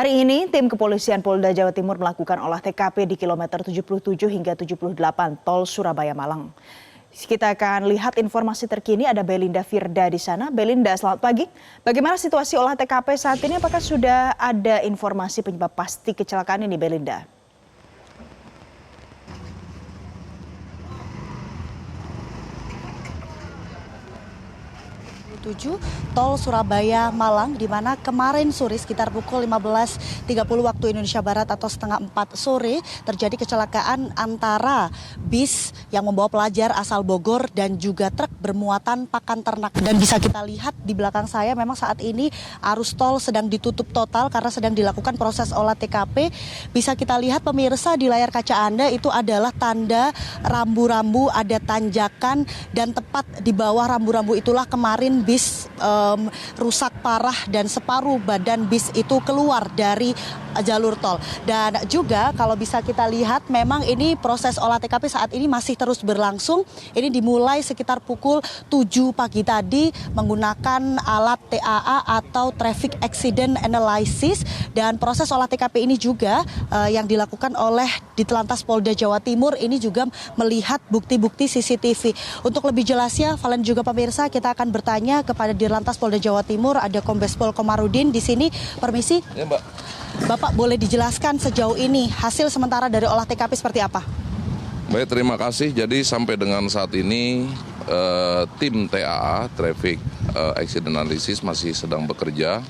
Hari ini, tim kepolisian Polda Jawa Timur melakukan olah TKP di kilometer 77 hingga 78 tol Surabaya-Malang. Kita akan lihat informasi terkini, ada Belinda Firda di sana. Belinda, selamat pagi. Bagaimana situasi olah TKP saat ini? Apakah sudah ada informasi penyebab pasti kecelakaan ini, Belinda? Tol Surabaya-Malang, di mana kemarin sore sekitar pukul 15.30 waktu Indonesia Barat atau setengah 4 sore terjadi kecelakaan antara bis yang membawa pelajar asal Bogor dan juga truk bermuatan pakan ternak. Dan bisa kita lihat di belakang saya memang saat ini arus tol sedang ditutup total karena sedang dilakukan proses olah TKP. Bisa kita lihat pemirsa di layar kaca Anda itu adalah tanda rambu-rambu, ada tanjakan, dan tepat di bawah rambu-rambu itulah kemarin bis rusak parah dan separuh badan bis itu keluar dari jalur tol. Dan juga kalau bisa kita lihat memang ini proses olah TKP saat ini masih terus berlangsung. Ini dimulai sekitar pukul 7 pagi tadi menggunakan alat TAA atau Traffic Accident Analysis, dan proses olah TKP ini juga yang dilakukan oleh Ditelantas Polda Jawa Timur ini juga melihat bukti-bukti CCTV. Untuk lebih jelasnya, Valen juga pemirsa, kita akan bertanya kepada Ditelantas Polda Jawa Timur, ada Kombes Pol Komarudin di sini. Permisi. Ya, Mbak. Bapak boleh dijelaskan sejauh ini hasil sementara dari olah TKP seperti apa? Baik, terima kasih. Jadi sampai dengan saat ini tim TAA, Traffic Accident Analysis, masih sedang bekerja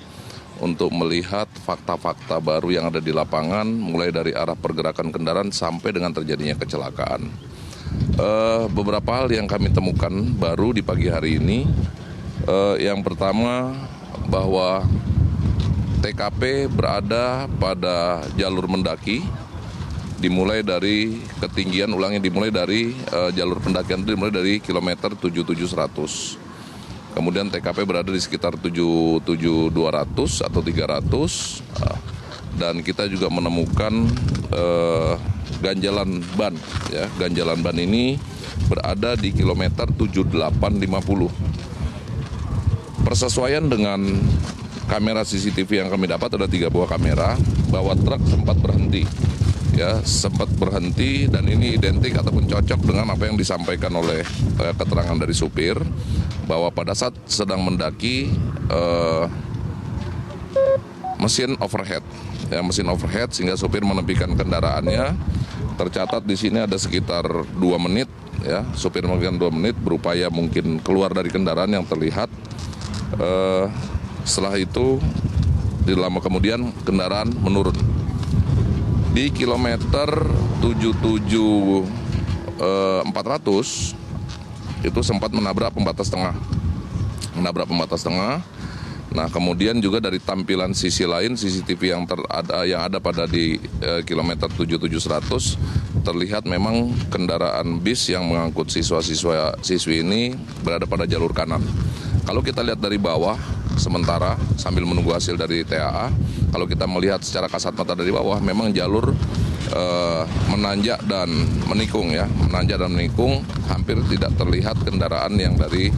untuk melihat fakta-fakta baru yang ada di lapangan, mulai dari arah pergerakan kendaraan sampai dengan terjadinya kecelakaan. Beberapa hal yang kami temukan baru di pagi hari ini. Yang pertama, bahwa TKP berada pada jalur mendaki, dimulai dari ketinggian, dimulai dari jalur pendakian itu dimulai dari kilometer 7700. Kemudian TKP berada di sekitar 77200 atau 300, dan kita juga menemukan ganjalan ban. Ya, ganjalan ban ini berada di kilometer 7850. Persesuaian dengan kamera CCTV yang kami dapat, ada 3 buah kamera, bahwa truk sempat berhenti. Ya, sempat berhenti, dan ini identik ataupun cocok dengan apa yang disampaikan oleh keterangan dari supir, bahwa pada saat sedang mendaki mesin overhead. Ya, mesin overhead sehingga supir menepikan kendaraannya. Tercatat di sini ada sekitar 2 menit, ya, supir mengeluarkan 2 menit berupaya mungkin keluar dari kendaraan yang terlihat. Setelah itu, lama kemudian kendaraan menurun. Di kilometer 77.400 itu sempat menabrak pembatas tengah. Nah, kemudian juga dari tampilan sisi lain CCTV yang ada pada di kilometer 7700 terlihat memang kendaraan bis yang mengangkut siswi ini berada pada jalur kanan. Kalau kita lihat dari bawah sementara sambil menunggu hasil dari TAA, kalau kita melihat secara kasat mata dari bawah memang jalur menanjak dan menikung, ya, hampir tidak terlihat kendaraan yang dari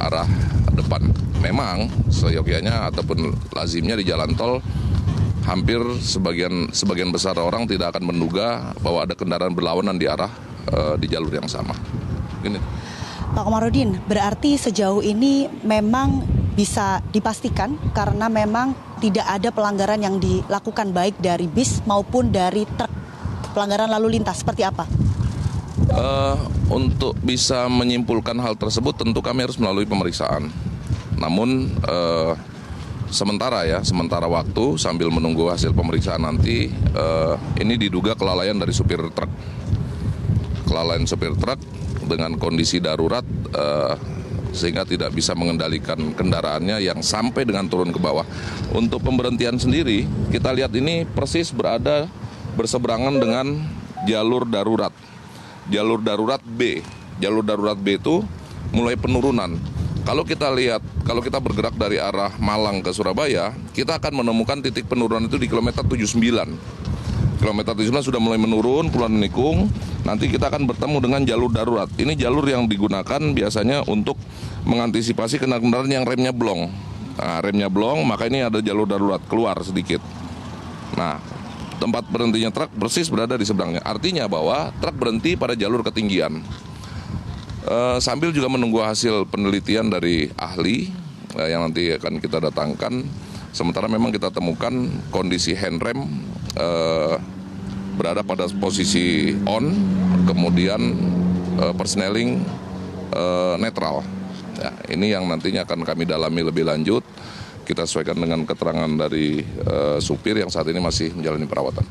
arah depan. Memang seyogyanya ataupun lazimnya di jalan tol hampir sebagian besar orang tidak akan menduga bahwa ada kendaraan berlawanan di arah di jalur yang sama. Ini. Pak Komarudin, berarti sejauh ini memang bisa dipastikan karena memang tidak ada pelanggaran yang dilakukan baik dari bis maupun dari truk. Pelanggaran lalu lintas seperti apa? Untuk bisa menyimpulkan hal tersebut tentu kami harus melalui pemeriksaan. Namun sementara waktu sambil menunggu hasil pemeriksaan nanti, ini diduga kelalaian dari supir truk. Kelalaian supir truk dengan kondisi darurat sehingga tidak bisa mengendalikan kendaraannya yang sampai dengan turun ke bawah. Untuk pemberhentian sendiri, kita lihat ini persis berada berseberangan dengan jalur darurat. Jalur darurat B. Jalur darurat B itu mulai penurunan. Kalau kita bergerak dari arah Malang ke Surabaya, kita akan menemukan titik penurunan itu di kilometer 79. Kilometer 79 sudah mulai menurun, keluar menikung. Nanti kita akan bertemu dengan jalur darurat. Ini jalur yang digunakan biasanya untuk mengantisipasi kendaraan yang remnya blong. Nah, remnya blong, maka ini ada jalur darurat, keluar sedikit. Nah, tempat berhentinya truk persis berada di seberangnya. Artinya bahwa truk berhenti pada jalur ketinggian. Sambil juga menunggu hasil penelitian dari ahli yang nanti akan kita datangkan. Sementara memang kita temukan kondisi handrem berada pada posisi on, kemudian persneling netral. Ya, ini yang nantinya akan kami dalami lebih lanjut. Kita sesuaikan dengan keterangan dari supir yang saat ini masih menjalani perawatan.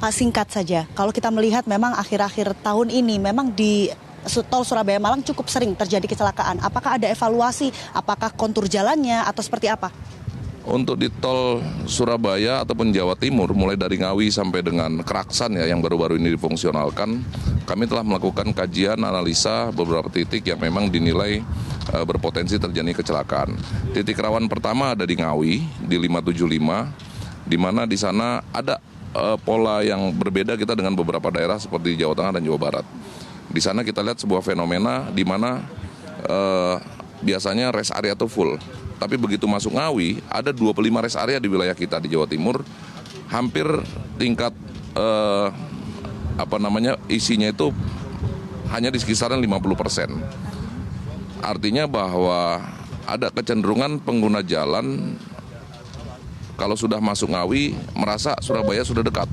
Pak, singkat saja, kalau kita melihat memang akhir-akhir tahun ini memang di tol Surabaya Malang cukup sering terjadi kecelakaan. Apakah ada evaluasi, apakah kontur jalannya atau seperti apa? Untuk di tol Surabaya ataupun Jawa Timur, mulai dari Ngawi sampai dengan Keraksan ya yang baru-baru ini difungsionalkan, kami telah melakukan kajian analisa beberapa titik yang memang dinilai berpotensi terjadi kecelakaan. Titik rawan pertama ada di Ngawi di 575, di mana di sana ada pola yang berbeda kita dengan beberapa daerah seperti Jawa Tengah dan Jawa Barat. Di sana kita lihat sebuah fenomena di mana biasanya rest area itu full. Tapi begitu masuk Ngawi, ada 25 rest area di wilayah kita di Jawa Timur, hampir tingkat isinya itu hanya di kisaran 50%. Artinya bahwa ada kecenderungan pengguna jalan kalau sudah masuk Ngawi merasa Surabaya sudah dekat.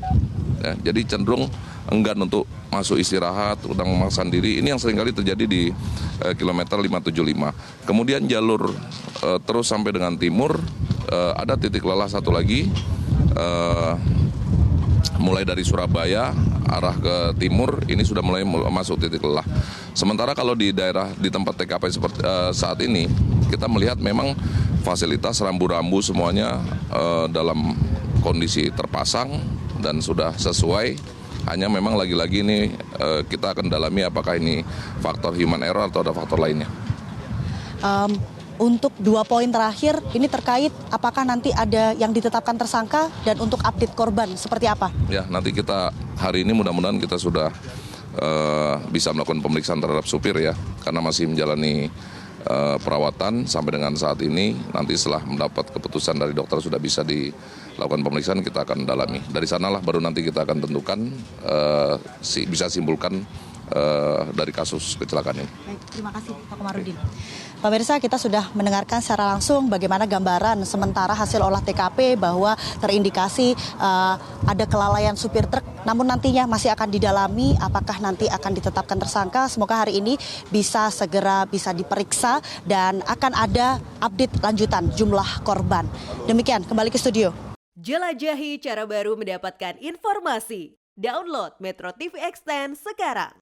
Ya, jadi cenderung enggan untuk masuk istirahat, udah memaksakan diri. Ini yang seringkali terjadi di kilometer 575. Kemudian jalur terus sampai dengan timur, ada titik lelah satu lagi, mulai dari Surabaya arah ke timur, ini sudah mulai masuk titik lelah. Sementara kalau di daerah di tempat TKP seperti saat ini, kita melihat memang fasilitas rambu-rambu semuanya dalam kondisi terpasang dan sudah sesuai. Hanya memang lagi-lagi ini kita akan dalami apakah ini faktor human error atau ada faktor lainnya. Untuk 2 poin terakhir, ini terkait apakah nanti ada yang ditetapkan tersangka dan untuk update korban seperti apa? Ya, nanti kita hari ini mudah-mudahan kita sudah bisa melakukan pemeriksaan terhadap supir ya, karena masih menjalani perawatan sampai dengan saat ini. Nanti setelah mendapat keputusan dari dokter sudah bisa dilakukan pemeriksaan, kita akan dalami. Dari sanalah baru nanti kita akan tentukan bisa simpulkan dari kasus kecelakaan ini. Baik, terima kasih Pak Komarudin. Pemirsa, kita sudah mendengarkan secara langsung bagaimana gambaran sementara hasil olah TKP bahwa terindikasi ada kelalaian supir truk, namun nantinya masih akan didalami apakah nanti akan ditetapkan tersangka. Semoga hari ini bisa segera bisa diperiksa dan akan ada update lanjutan jumlah korban. Demikian, kembali ke studio. Jelajahi cara baru mendapatkan informasi. Download Metro TV Extend sekarang.